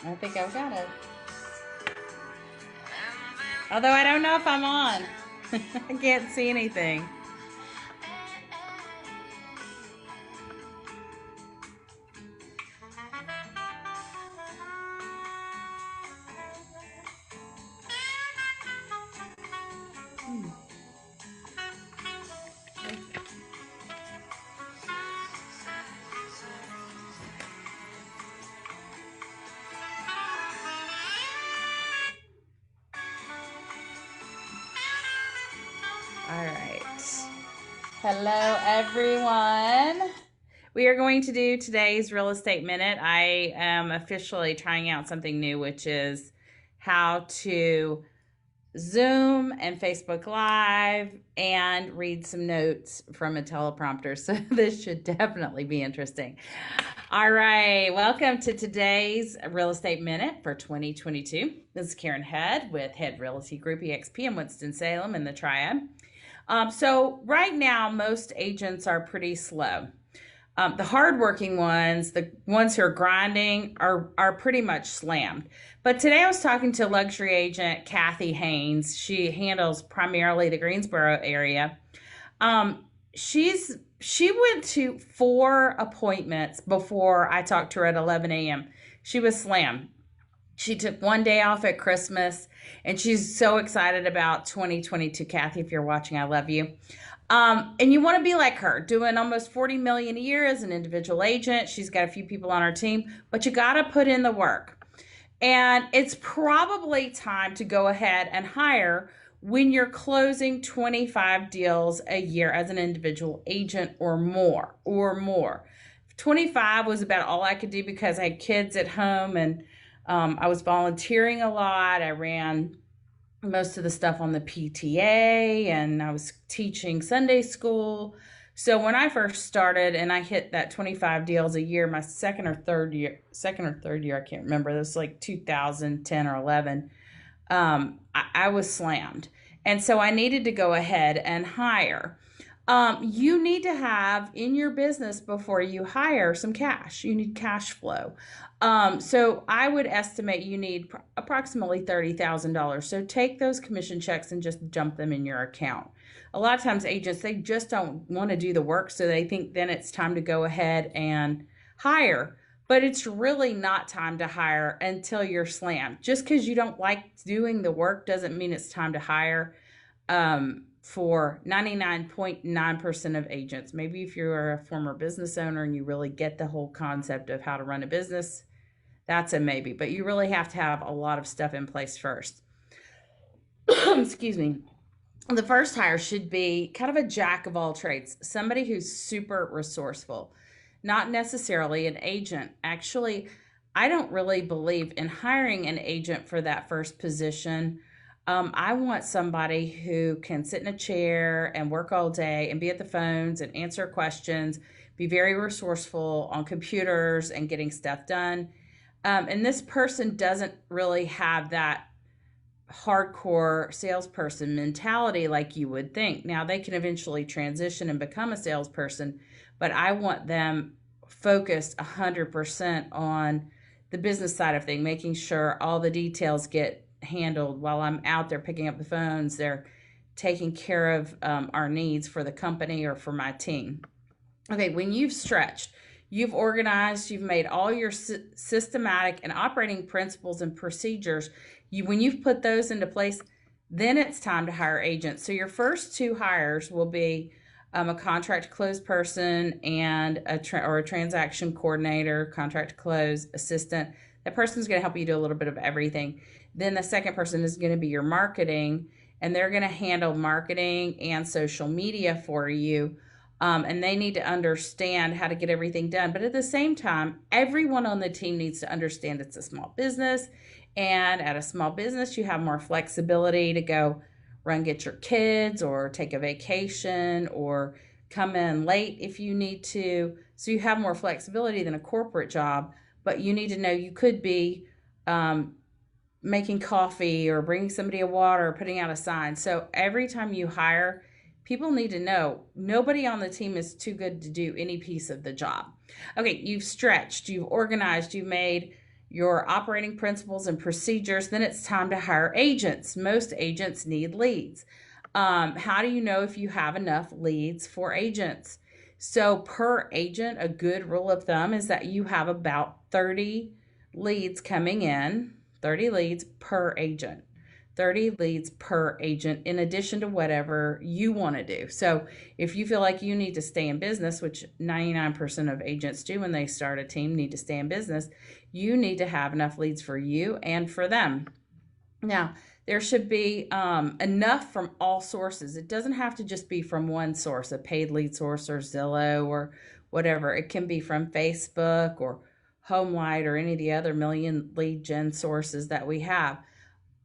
I think I've got it. Although I don't know if I'm on. I can't see anything. Hmm. All right. Hello, everyone. We are going to do today's Real Estate Minute. I am officially trying out something new, which is how to Zoom and Facebook Live and read some notes from a teleprompter. So this should definitely be interesting. All right, welcome to today's Real Estate Minute for 2022. This is Karin Head with Head Realty Group EXP in Winston-Salem in the Triad. So right now, most agents are pretty slow. The hardworking ones, the ones who are grinding, are pretty much slammed. But today I was talking to luxury agent Kathy Haynes. She handles primarily the Greensboro area. She went to 4 appointments before I talked to her at 11 a.m. She was slammed. She took one day off at Christmas, and she's so excited about 2022. Kathy, if you're watching, I love you. And you want to be like her, doing almost 40 million a year as an individual agent. She's got a few people on her team, but you got to put in the work. And it's probably time to go ahead and hire when you're closing 25 deals a year as an individual agent or more. 25 was about all I could do because I had kids at home, and I was volunteering a lot. I ran most of the stuff on the PTA, and I was teaching Sunday school. So when I first started and I hit that 25 deals a year, my second or third year, I can't remember. It was like 2010 or 11. I was slammed. And so I needed to go ahead and hire. You need to have in your business before you hire some cash. You need cash flow. So I would estimate you need approximately $30,000. So take those commission checks and just dump them in your account. A lot of times agents, they just don't want to do the work, so they think then it's time to go ahead and hire. But it's really not time to hire until you're slammed. Just because you don't like doing the work doesn't mean it's time to hire. For 99.9% of agents. Maybe if you're a former business owner and you really get the whole concept of how to run a business, that's a maybe. But you really have to have a lot of stuff in place first. Excuse me. The first hire should be kind of a jack of all trades, somebody who's super resourceful, not necessarily an agent. Actually, I don't really believe in hiring an agent for that first position. I want somebody who can sit in a chair and work all day and be at the phones and answer questions, be very resourceful on computers and getting stuff done. And this person doesn't really have that hardcore salesperson mentality like you would think. Now, they can eventually transition and become a salesperson, but I want them focused 100% on the business side of things, making sure all the details get handled while I'm out there picking up the phones. They're taking care of our needs for the company or for my team. Okay, when you've stretched, you've organized, you've made all your systematic and operating principles and procedures, when you've put those into place, then it's time to hire agents. So your first two hires will be a contract close person and a transaction coordinator, contract close assistant. That person's going to help you do a little bit of everything. Then the second person is going to be your marketing, and they're going to handle marketing and social media for you. And they need to understand how to get everything done. But at the same time, everyone on the team needs to understand it's a small business. And at a small business, you have more flexibility to go run, get your kids, or take a vacation, or come in late if you need to. So you have more flexibility than a corporate job. But you need to know you could be making coffee or bringing somebody a water or putting out a sign. So every time you hire, people need to know nobody on the team is too good to do any piece of the job. Okay, you've stretched, you've organized, you've made your operating principles and procedures, then it's time to hire agents. Most agents need leads. How do you know if you have enough leads for agents? So per agent, a good rule of thumb is that you have about 30 leads coming in, 30 leads per agent. 30 leads per agent in addition to whatever you want to do. So if you feel like you need to stay in business, which 99% of agents do when they start a team, need to stay in business, you need to have enough leads for you and for them. Now, there should be enough from all sources. It doesn't have to just be from one source, a paid lead source or Zillow or whatever. It can be from Facebook or HomeLight or any of the other million lead gen sources that we have.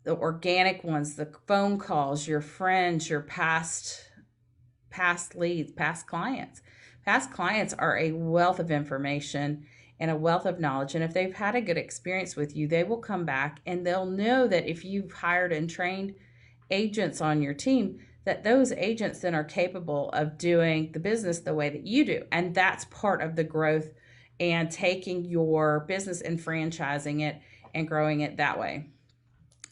The organic ones, the phone calls, your friends, your past leads, past clients. Past clients are a wealth of information and a wealth of knowledge. And if they've had a good experience with you, they will come back and they'll know that if you've hired and trained agents on your team, that those agents then are capable of doing the business the way that you do. And that's part of the growth and taking your business and franchising it and growing it that way.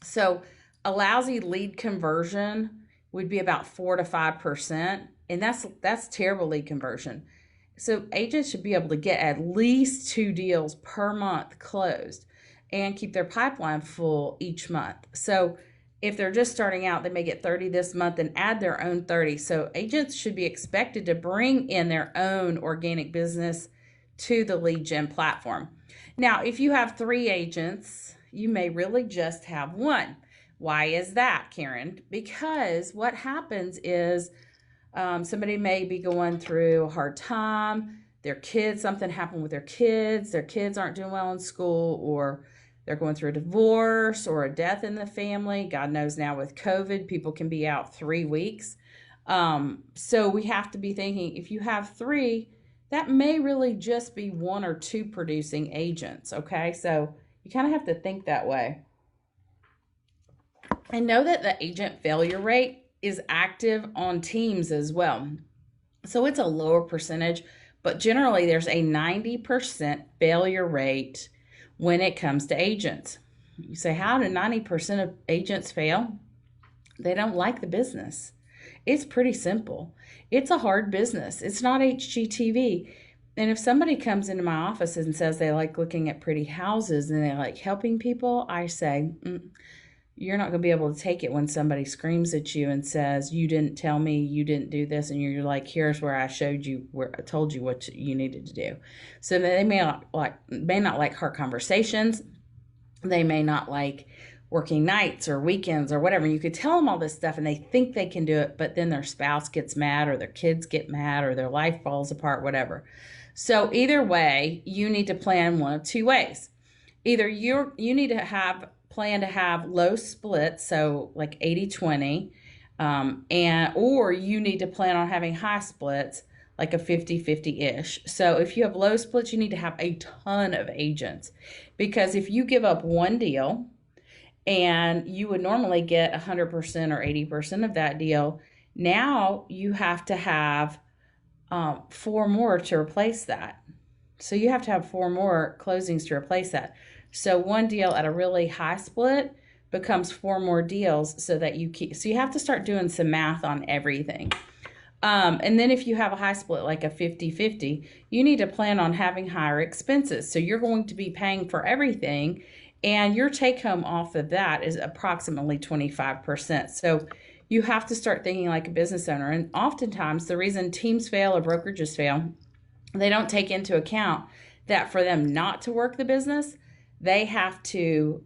So a lousy lead conversion would be about 4 to 5%, and that's terrible lead conversion. So agents should be able to get at least 2 deals per month closed and keep their pipeline full each month. So if they're just starting out, they may get 30 this month and add their own 30. So agents should be expected to bring in their own organic business to the lead gen platform. Now, if you have 3 agents, you may really just have 1. Why is that, Karin? Because what happens is somebody may be going through a hard time, something happened with their kids aren't doing well in school, or they're going through a divorce or a death in the family. God knows now with COVID, people can be out 3 weeks. So we have to be thinking, if you have 3, that may really just be 1 or 2 producing agents, okay? So you kind of have to think that way. And know that the agent failure rate is active on teams as well. So it's a lower percentage, but generally there's a 90% failure rate when it comes to agents. You say, how do 90% of agents fail? They don't like the business. It's pretty simple. It's a hard business. It's not HGTV. And if somebody comes into my office and says they like looking at pretty houses and they like helping people, I say, you're not going to be able to take it when somebody screams at you and says, you didn't tell me, you didn't do this. And you're like, here's where I showed you, where I told you what you needed to do. So they may not like hard conversations. They may not like working nights or weekends or whatever. You could tell them all this stuff and they think they can do it, but then their spouse gets mad or their kids get mad or their life falls apart, whatever. So either way, you need to plan one of 2 ways. Either you need to plan to have low splits, so like 80-20, or you need to plan on having high splits, like a 50-50-ish. So if you have low splits, you need to have a ton of agents, because if you give up 1 deal and you would normally get 100% or 80% of that deal, now you have to have 4 more to replace that. So you have to have 4 more closings to replace that. So 1 deal at a really high split becomes 4 more deals, so you have to start doing some math on everything. And then if you have a high split, like a 50-50, you need to plan on having higher expenses. So you're going to be paying for everything, and your take home off of that is approximately 25%. So you have to start thinking like a business owner. And oftentimes the reason teams fail or brokerages fail, they don't take into account that for them not to work the business, they have to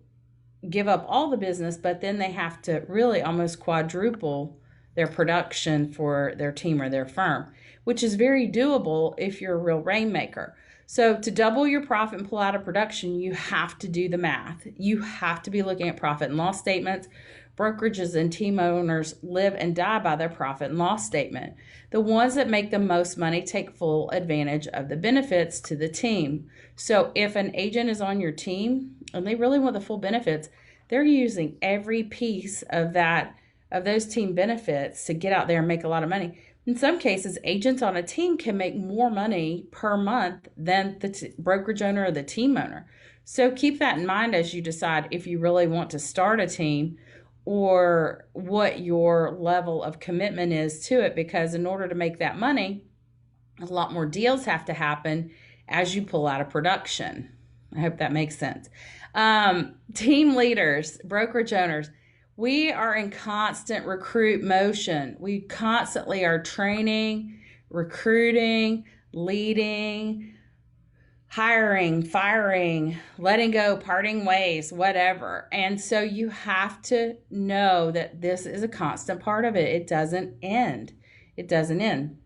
give up all the business, but then they have to really almost quadruple their production for their team or their firm, which is very doable if you're a real rainmaker. So to double your profit and pull out of production, you have to do the math. You have to be looking at profit and loss statements. Brokerages and team owners live and die by their profit and loss statement. The ones that make the most money take full advantage of the benefits to the team. So if an agent is on your team and they really want the full benefits, they're using every piece of those team benefits to get out there and make a lot of money. In some cases, agents on a team can make more money per month than the brokerage owner or the team owner. So keep that in mind as you decide if you really want to start a team or what your level of commitment is to it, because in order to make that money, a lot more deals have to happen as you pull out of production. I hope that makes sense. Team leaders, brokerage owners, we are in constant recruit motion. We constantly are training, recruiting, leading, hiring, firing, letting go, parting ways, whatever. And so you have to know that this is a constant part of it. It doesn't end. It doesn't end.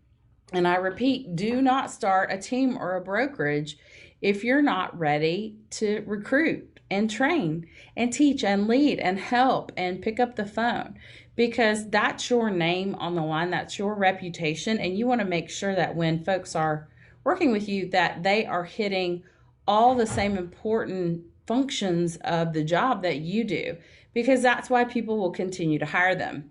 And I repeat, do not start a team or a brokerage if you're not ready to recruit and train and teach and lead and help and pick up the phone, because that's your name on the line. That's your reputation. And you want to make sure that when folks are working with you, that they are hitting all the same important functions of the job that you do, because that's why people will continue to hire them.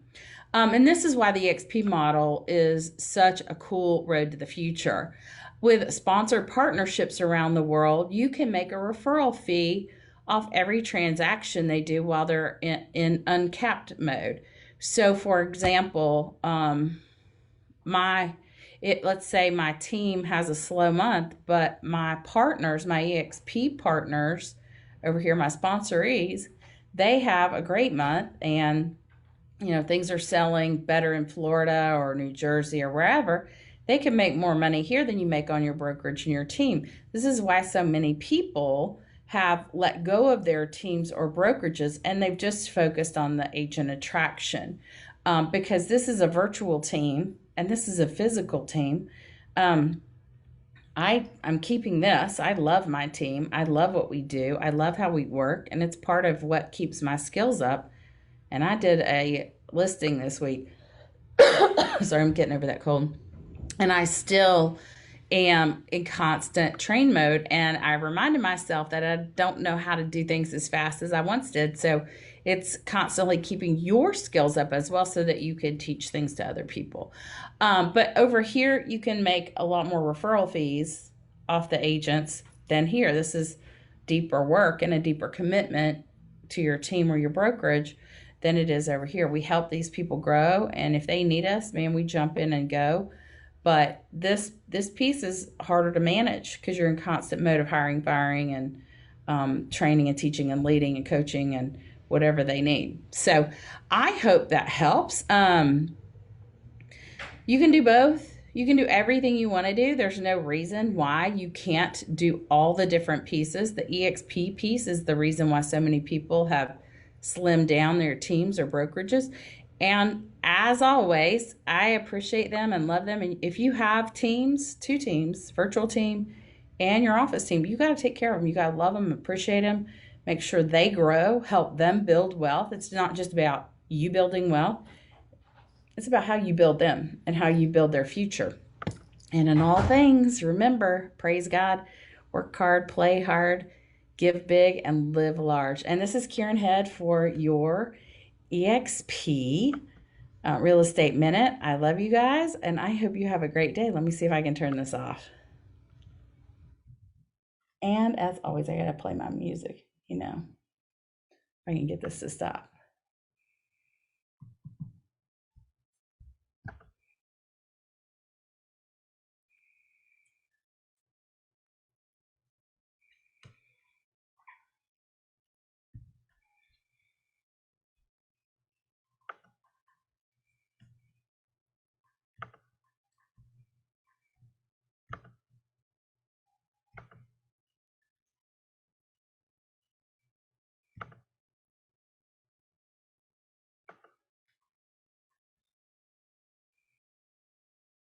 And this is why the EXP model is such a cool road to the future. With sponsored partnerships around the world, you can make a referral fee off every transaction they do while they're in uncapped mode. So, for example, let's say my team has a slow month, but my partners, my EXP partners over here, my sponsorees, they have a great month, and things are selling better in Florida or New Jersey or wherever. They can make more money here than you make on your brokerage and your team. This is why so many people have let go of their teams or brokerages, and they've just focused on the agent attraction, because this is a virtual team and this is a physical team. I'm keeping this. I love my team. I love what we do. I love how we work, and it's part of what keeps my skills up. And I did a listing this week. Sorry, I'm getting over that cold. And I still am in constant train mode. And I reminded myself that I don't know how to do things as fast as I once did. So it's constantly keeping your skills up as well, so that you can teach things to other people. But over here, you can make a lot more referral fees off the agents than here. This is deeper work and a deeper commitment to your team or your brokerage than it is over here. We help these people grow, and if they need us, man, we jump in and go. But this piece is harder to manage because you're in constant mode of hiring, firing, and training and teaching and leading and coaching and whatever they need. So I hope that helps. You can do both. You can do everything you want to do. There's no reason why you can't do all the different pieces. The EXP piece is the reason why so many people have slimmed down their teams or brokerages. And as always, I appreciate them and love them. And if you have teams, 2 teams, virtual team and your office team, you got to take care of them. You got to love them, appreciate them, make sure they grow, help them build wealth. It's not just about you building wealth. It's about how you build them and how you build their future. And in all things, remember, praise God, work hard, play hard, give big, and live large. And this is Karin Head for your EXP Real Estate Minute. I love you guys, and I hope you have a great day. Let me see if I can turn this off. And as always, I got to play my music, if I can get this to stop.